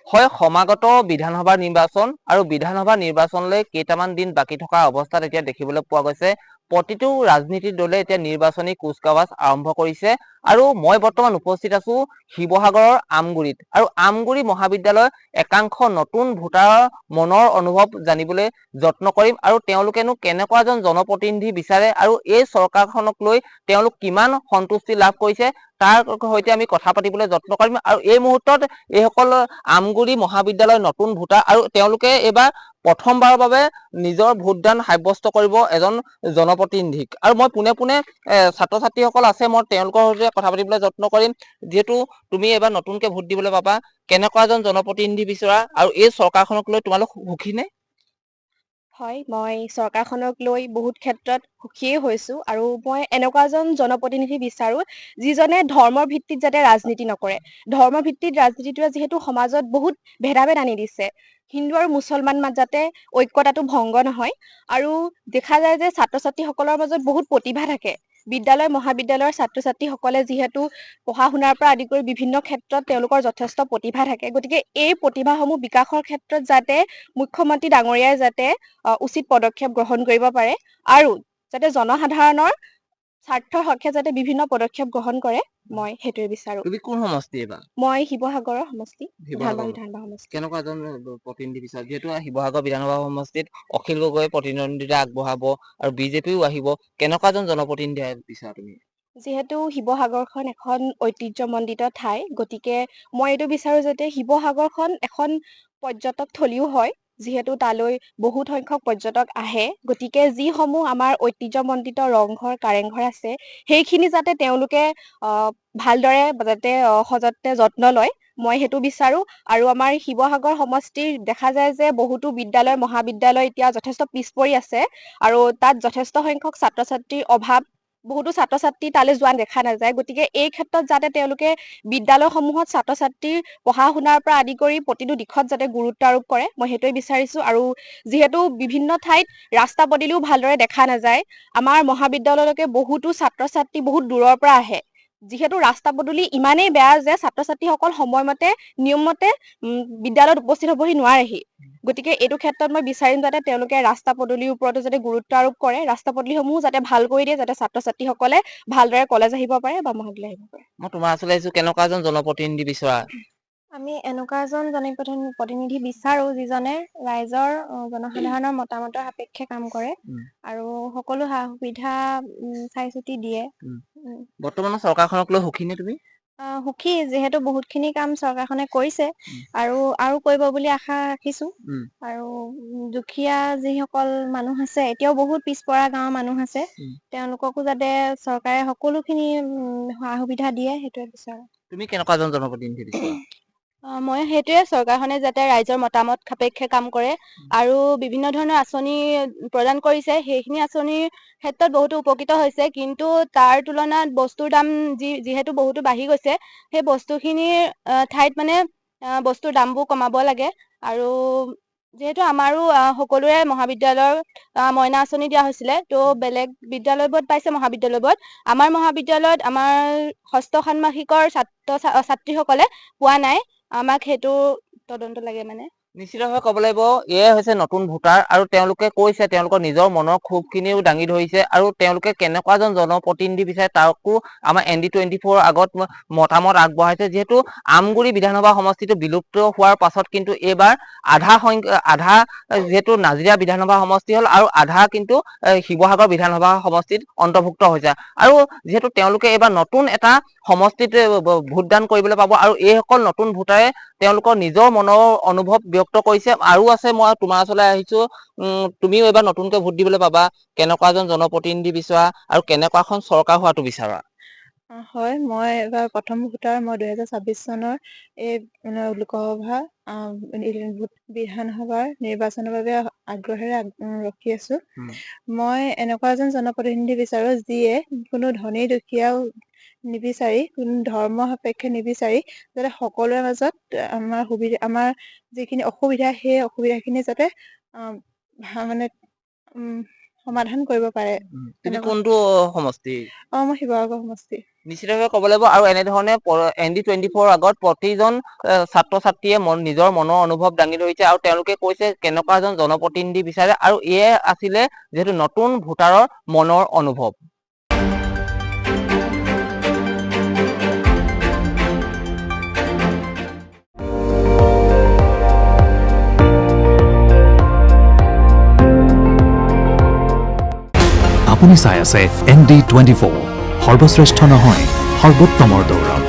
হয়, সমাগত বিধানসভা নিৰ্বাচন আৰু বিধানসভা নিৰ্বাচনলৈ কেইটামান দিন বাকী থকা অৱস্থাত এতিয়া দেখিবলৈ পোৱা গৈছে প্ৰতিটো ৰাজনীতিৰ দলে এতিয়া নিৰ্বাচনী কুচকাৱাজ আৰম্ভ কৰিছে আৰু মই বৰ্তমান উপস্থিত আছো শিৱসাগৰৰ আমগুৰিত আৰু আমগুৰি মহাবিদ্যালয় একাংশ নতুন ভোটাৰৰ মনৰ অনুভৱ জানিবলৈ যত্ন কৰিম আৰু তেওঁলোকেনো কেনেকুৱা এজন জনপ্ৰতিনিধি বিচাৰে আৰু এই চৰকাৰখনক লৈ তেওঁলোক কিমান সন্তুষ্টি লাভ কৰিছে তাৰ সৈতে আমি কথা পাতিবলৈ যত্ন কৰিম আৰু এই মুহূৰ্তত এইসকল আমগুৰি মহাবিদ্যালয়ৰ নতুন ভোটাৰ আৰু তেওঁলোকে এইবাৰ প্ৰথমবাৰৰ বাবে নিজৰ ভোটদান সাব্যস্ত কৰিব এজন জনপ্ৰতিনিধিক আৰু মই পোনে পোনে ছাত্ৰ ছাত্ৰীসকল আছে মই তেওঁলোকৰ সৈতে কথা পাতিবলৈ যত্ন কৰিম যেহেতু তুমি এবাৰ নতুনকৈ ভোট দিবলৈ পাবা কেনেকুৱা এজন জনপ্ৰতিনিধি বিচৰা আৰু এই চৰকাৰখনক লৈ তোমালোক সুখী নে? হয়, মই চৰকাৰখনক লৈ বহুত ক্ষেত্ৰত সুখীয়ে হৈছো আৰু মই এনেকুৱা এজন জনপ্ৰতিনিধি বিচাৰো যিজনে ধৰ্মৰ ভিত্তিত যাতে ৰাজনীতি নকৰে। ধৰ্মৰ ভিত্তিত ৰাজনীতিটোৱে যিহেতু সমাজত বহুত ভেদাভেদ আনি দিছে। হিন্দু আৰু মুছলমান যাতে ঐক্যতাটো ভংগ নহয় আৰু দেখা যায় যে ছাত্ৰ ছাত্ৰীসকলৰ মাজত বহুত প্ৰতিভা থাকে। বিদ্যালয় মহাবিদ্যালয়ৰ ছাত্ৰ ছাত্ৰীসকলে যিহেতু পঢ়া শুনাৰ পৰা আদি কৰি বিভিন্ন ক্ষেত্ৰত তেওঁলোকৰ যথেষ্ট প্ৰতিভা থাকে। গতিকে এই প্ৰতিভাসমূহ বিকাশৰ ক্ষেত্ৰত যাতে মুখ্যমন্ত্ৰী ডাঙৰীয়াই যাতে উচিত পদক্ষেপ গ্ৰহণ কৰিব পাৰে আৰু যাতে জনসাধাৰণৰ স্বাৰ্থৰ হকে যাতে বিভিন্ন পদক্ষেপ গ্ৰহণ কৰে মই সেইটোৱে বিচাৰো। তুমি কোন সমষ্টি এইবাৰ? মই শিৱসাগৰৰ সমষ্টি শিৱসাগৰ বিধানসভা সমষ্টি। কেনেকুৱা এজন প্ৰতিনিধি বিচাৰ যিহেতু শিৱসাগৰ বিধানসভা সমষ্টিত অখিল গগৈ প্ৰতিদ্বন্দ্বিতা আগবঢ়াব আৰু বিজেপিও আহিব কেনেকুৱা এজন জনপ্ৰতিনিধি বিচাৰা তুমি? যিহেতু শিৱসাগৰখন এখন ঐতিহ্যমণ্ডিত ঠাই গতিকে মই এইটো বিচাৰো যাতে শিৱসাগৰখন এখন পৰ্যটক থলীও হয় যিহেতু তালৈ বহুত সংখ্যক পৰ্যটক আহে গতিকে যিসমূহ আমাৰ ঐতিহ্যমণ্ডিত ৰংঘৰ কাৰেংঘৰ আছে সেইখিনি যাতে তেওঁলোকে ভালদৰে যাতে সযতনে যত্ন লয় মই সেইটো বিচাৰো আৰু আমাৰ শিৱসাগৰ সমষ্টিৰ দেখা যায় যে বহুতো বিদ্যালয় মহাবিদ্যালয় এতিয়া যথেষ্ট পিছ পৰি আছে আৰু তাত যথেষ্ট সংখ্যক ছাত্ৰ ছাত্ৰীৰ অভাৱ বহুতো ছাত্ৰ ছাত্ৰী তালৈ যোৱা দেখা নাযায় গতিকে এই ক্ষেত্ৰত যাতে তেওঁলোকে বিদ্যালয়সমূহত ছাত্ৰ ছাত্ৰীৰ পঢ়া শুনাৰ পৰা আদি কৰি প্ৰতিটো দিশত যাতে গুৰুত্ব আৰোপ কৰে মই সেইটোৱে বিচাৰিছো আৰু যিহেতু বিভিন্ন ঠাইত ৰাস্তা পদূলিও ভালদৰে দেখা নাযায় আমাৰ মহাবিদ্যালয়লৈকে বহুতো ছাত্ৰ ছাত্ৰী বহুত দূৰৰ পৰা আহে যিহেতু ৰাস্তা পদূলি ইমানেই বেয়া যে ছাত্ৰ ছাত্ৰীসকল সময়মতে নিয়মমতে বিদ্যালয়ত উপস্থিত হ'বহি নোৱাৰেহি গতিকে এইটো ক্ষেত্ৰত মই বিচাৰিম যাতে তেওঁলোকে ৰাস্তা পদূলিৰ ওপৰতো যাতে গুৰুত্ব আৰোপ কৰে ৰাস্তা পদূলিসমূহ যাতে ভাল কৰি দিয়ে যাতে ছাত্ৰ ছাত্ৰীসকলে ভালদৰে কলেজ আহিব পাৰে বা মহাবিদ্যালয় আহিব পাৰে। মই তোমাৰ ওচৰলৈ আহিছো কেনেকুৱা এজন জনপ্ৰতিনিধি বিচৰা? আমি এনেকুৱা এজন জনপ্ৰতিনিধি বিচাৰো যিজনে ৰাইজৰ জনসাধাৰণৰ মতামতৰ সাপেক্ষে কাম কৰে আৰু সকলো সা সুবিধা চাই চিতি দিয়ে। বৰ্তমানৰ চৰকাৰখনক লৈ সুখী নে তুমি? সুখী যিহেতু বহুতখিনি কাম চৰকাৰখনে কৰিছে আৰু কৰিব বুলি আশা ৰাখিছো আৰু দুখীয়া যিসকল মানুহ আছে এতিয়াও বহুত পিছপৰা গাঁৱৰ মানুহ আছে তেওঁলোককো যাতে চৰকাৰে সকলোখিনি সা সুবিধা দিয়ে সেইটোৱে বিচাৰো। তুমি কেনেকুৱা এজন জনপ্ৰতিনিধি বিচৰা? মই সেইটোৱে চৰকাৰখনে যাতে ৰাইজৰ মতামত সাপেক্ষে কাম কৰে আৰু বিভিন্ন ধৰণৰ আঁচনি প্ৰদান কৰিছে সেইখিনি আঁচনিৰ ক্ষেত্ৰত বহুতো উপকৃত হৈছে কিন্তু তাৰ তুলনাত বস্তুৰ দাম যিহেতু বহুতো বাঢ়ি গৈছে সেই বস্তুখিনিৰ ঠাইত মানে বস্তুৰ দামবোৰ কমাব লাগে আৰু যিহেতু আমাৰো সকলোৰে মহাবিদ্যালয়ৰ মইনা আঁচনি দিয়া হৈছিলে ত' বেলেগ বিদ্যালয়বোৰত পাইছে মহাবিদ্যালয়বোৰত আমাৰ মহাবিদ্যালয়ত আমাৰ ষষ্ঠ ষান্মাসিকৰ ছাত্ৰীসকলে পোৱা নাই আমাক সেইটো তদন্ত লাগে মানে। নিশ্চিতভাৱে ক'ব লাগিব এয়াই হৈছে নতুন ভোটাৰ আৰু তেওঁলোকে কৈছে তেওঁলোকৰ নিজৰ মনৰ ক্ষোভখিনিও দাঙি ধৰিছে আৰু তেওঁলোকে কেনেকুৱা এজন জনপ্ৰতিনিধি বিচাৰে তাকো আমাৰ ND24 আগত মতামত আগবঢ়াইছে যিহেতু আমগুৰি বিধানসভা সমষ্টিটো বিলুপ্ত হোৱাৰ পাছত কিন্তু এইবাৰ আধা যিহেতু নাজিৰা বিধানসভা সমষ্টি হ'ল আৰু আধা কিন্তু শিৱসাগৰ বিধানসভা সমষ্টিত অন্তৰ্ভুক্ত হৈছে আৰু যিহেতু তেওঁলোকে এইবাৰ নতুন এটা সমষ্টিত ভোটদান কৰিবলৈ পাব আৰু এইসকল নতুন ভোটাৰে তেওঁলোকৰ নিজৰ মনৰ অনুভৱ ব্যক্ত কৰিছে আৰু আছে মই তোমাৰ ওচৰলৈ আহিছো তুমিও এইবাৰ নতুনকৈ ভোট দিবলৈ পাবা কেনেকুৱা এজন জনপ্ৰতিনিধি বিচৰা আৰু কেনেকুৱা এখন চৰকাৰ হোৱাটো বিচাৰা? হয় মই এবাৰ প্ৰথম ভোটাৰ মই 2026 চনৰ এই লোকসভা বিধানসভাৰ নিৰ্বাচনৰ বাবে আগ্ৰহেৰে ৰখি আছো। মই এনেকুৱা এজন জনপ্ৰতিনিধি বিচাৰো যিয়ে কোনো ধনী দুখীয়াও নিবিচাৰি কোনো ধৰ্ম সাপেক্ষে নিবিচাৰি যাতে সকলোৰে মাজত আমাৰ যিখিনি অসুবিধা সেই অসুবিধাখিনি যাতে মানে সমাধান কৰিব পাৰে। তুমি কোনটো সমষ্টি? মই শিৱসাগৰ সমষ্টি। নিশ্চিতভাৱে ক'ব লাগিব আৰু এনেধৰণে ND24 আগত প্ৰতিজন ছাত্ৰ ছাত্ৰীয়ে নিজৰ মনৰ অনুভৱ দাঙি ধৰিছে আৰু তেওঁলোকে কৈছে কেনেকুৱা এজন জনপ্ৰতিনিধি বিচাৰে আৰু এয়ে আছিলে যিহেতু নতুন ভোটাৰৰ মনৰ অনুভৱ। আপুনি চাই আছে ND24 সৰ্বশ্ৰেষ্ঠ নহয় সৰ্বোত্তমৰ দৌৰত।